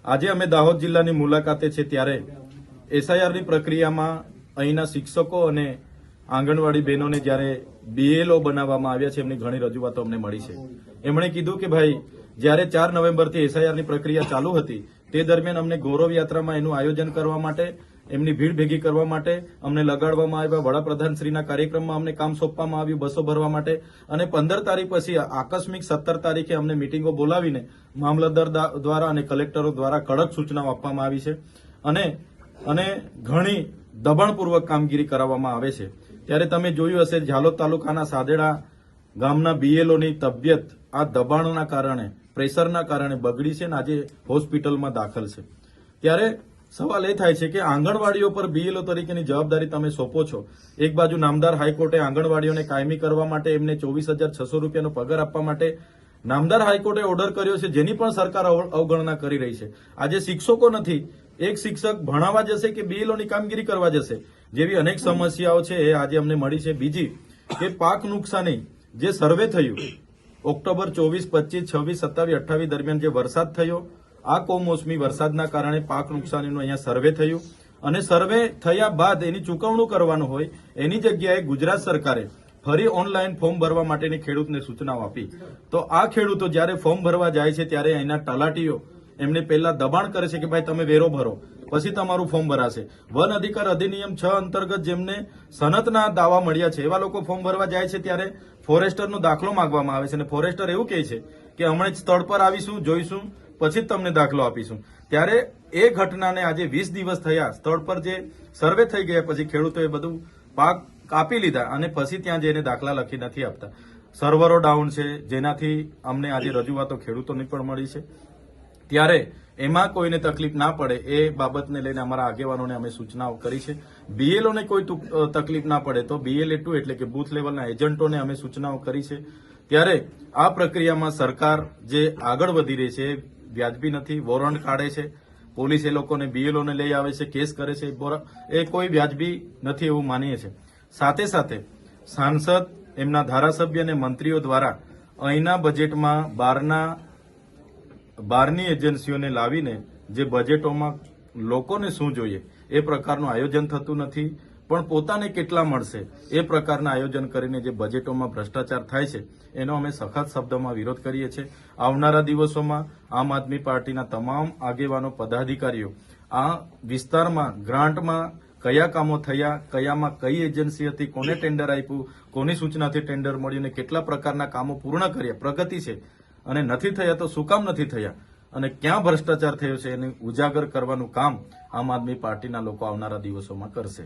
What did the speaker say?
આજે અમે દાહોદ જિલ્લાની મુલાકાતે છે ત્યારે એસઆઈઆરની પ્રક્રિયામાં અહીંના શિક્ષકો અને આંગણવાડી બહેનોને જ્યારે બીએલઓ બનાવવામાં આવ્યા છે એમની ઘણી રજૂઆતો અમને મળી છે. એમણે કીધું કે ભાઈ જ્યારે 4 નવેમ્બરથી એસઆઈઆરની પ્રક્રિયા ચાલુ હતી તે દરમિયાન અમને ગૌરવ યાત્રામાં એનું આયોજન કરવા માટે, એમની ભીડ ભેગી કરવા માટે અમને લગાડવામાં આવ્યા. વડાપ્રધાનશ્રીના કાર્યક્રમમાં અમને કામ સોંપવામાં આવ્યું બસો ભરવા માટે, અને 15 તારીખ પછી આકસ્મિક 17 તારીખે અમને મિટિંગો બોલાવીને મામલતદાર દ્વારા અને કલેક્ટરો દ્વારા કડક સૂચનાઓ આપવામાં આવી છે અને ઘણી દબાણપૂર્વક કામગીરી કરાવવામાં આવે છે. ત્યારે તમે જોયું હશે ઝાલોદ તાલુકાના સાદેડા ગામના બીએલઓની તબિયત આ દબાણના કારણે, પ્રેશરના કારણે બગડી છે અને આજે હોસ્પિટલમાં દાખલ છે. ત્યારે સવાલ એ થાય છે કે આંગણવાડીઓ પર બીએલઓ તરીકેની જવાબદારી તમે સોંપો છો. એક બાજુ નામદાર હાઈકોર્ટે આંગણવાડીઓને કાયમી કરવા માટે એમને 24,600 રૂપિયાનો પગાર આપવા માટે નામદાર હાઈકોર્ટે ઓર્ડર કર્યો છે, જેની પણ સરકાર અવગણના કરી રહી છે. આજે શિક્ષકો નથી, એક શિક્ષક ભણાવવા જશે કે બીએલઓની કામગીરી કરવા જશે, જેવી અનેક સમસ્યાઓ છે એ આજે અમને મળી છે. બીજી કે પાક નુકસાની જે સર્વે થયું ઓક્ટોબર 24, 25, 26, 27, 28 દરમિયાન જે વરસાદ થયો, આ કમોસમી વરસાદના કારણે પાક નુકસાનીનું અહીંયા સર્વે થયું અને સર્વે થયા બાદ એની ચૂકવણું કરવાનું હોય એની જગ્યાએ ગુજરાત સરકારે ફરી ઓનલાઈન ફોર્મ ભરવા માટેની ખેડૂતને સૂચનાઓ આપી. તો આ ખેડૂતો જ્યારે ફોર્મ ભરવા જાય છે ત્યારે અહીંના તલાટીઓ એમને પહેલા દબાણ કરે છે કે ભાઈ તમે વેરો ભરો પછી તમારું ફોર્મ ભરાશે. વન અધિકાર અધિનિયમ 6 અંતર્ગત જેમને સનતના દાવા મળ્યા છે એવા લોકો ફોર્મ ભરવા જાય છે ત્યારે ફોરેસ્ટરનો દાખલો માંગવામાં આવે છે અને ફોરેસ્ટર એવું કહે છે કે હમણાં સ્થળ પર આવીશું, જોઈશું, પછી જ તમને દાખલો આપીશું. ત્યારે એ ઘટનાને આજે 20 દિવસ થયા, સ્થળ પર જે સર્વે થઈ ગયા પછી ખેડૂતોએ બધું પાક કાપી લીધા અને પછી ત્યાં જઈને દાખલા લખી નથી આપતા. સર્વરો ડાઉન છે, જેનાથી અમને આજે રજૂઆતો ખેડૂતોની પણ મળી છે. ત્યારે એમાં કોઈને તકલીફ ના પડે એ બાબતને લઈને અમારા આગેવાનોને અમે સૂચનાઓ કરી છે. બીએલઓને કોઈ તકલીફ ના પડે તો BLA2 એટલે કે બૂથ લેવલના એજન્ટોને અમે સૂચનાઓ કરી છે. ત્યારે આ પ્રક્રિયામાં સરકાર જે આગળ વધી રહી છે વ્યાજબી નથી. વોરંટ કાઢે છે, પોલીસ એ લોકોને બીએલઓને લઈ આવે છે, કેસ કરે છે, એ કોઈ વ્યાજબી નથી એવું માનીએ છીએ. સાથે સાથે સાંસદ, એમના ધારાસભ્ય અને મંત્રીઓ દ્વારા અહીંના બજેટમાં બહારની એજન્સીઓને લાવીને જે બજેટોમાં લોકોને શું જોઈએ એ પ્રકારનું આયોજન થતું નથી, પણ પોતાને કેટલા મળશે એ પ્રકારના આયોજન કરીને જે બજેટોમાં ભ્રષ્ટાચાર થાય છે એનો અમે સખત શબ્દોમાં વિરોધ કરીએ છીએ. આવનારા દિવસોમાં આમ આદમી પાર્ટીના તમામ આગેવાનો, પદાધિકારીઓ આ વિસ્તારમાં ગ્રાન્ટમાં કયા કામો થયા, કયામાં કઈ એજન્સી હતી, કોને ટેન્ડર આપ્યું, કોની સૂચનાથી ટેન્ડર મળ્યું અને કેટલા પ્રકારના કામો પૂર્ણ કર્યા, પ્રગતિ છે અને નથી થયા તો શું કામ નથી થયા અને ક્યાં ભ્રષ્ટાચાર થયો છે એને ઉજાગર કરવાનું કામ આમ આદમી પાર્ટીના લોકો આવનારા દિવસોમાં કરશે.